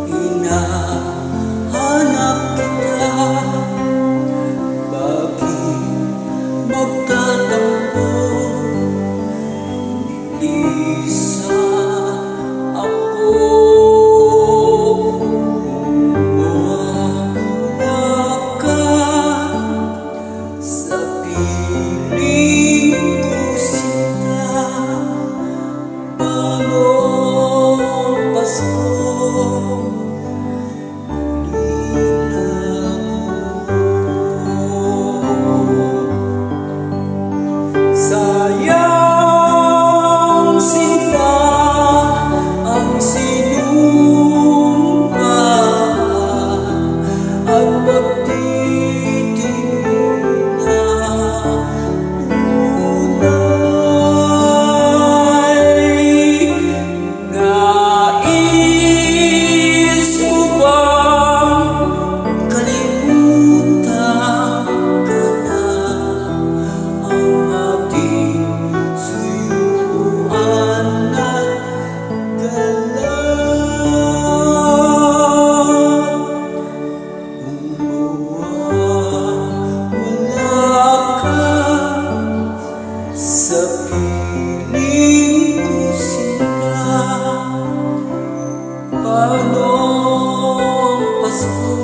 hinahanap kita. Bakit magtatampo? Isa ako. Wala ka sa piling ko, sinta. Bagong Pasko, sayang sinta ang sinumpa at pagtitingin na tunay. Nais mo bang kalimutan ka na ang ating suyuan at galan? Wala ka sa piling ko, sinta. Bagong Pasko.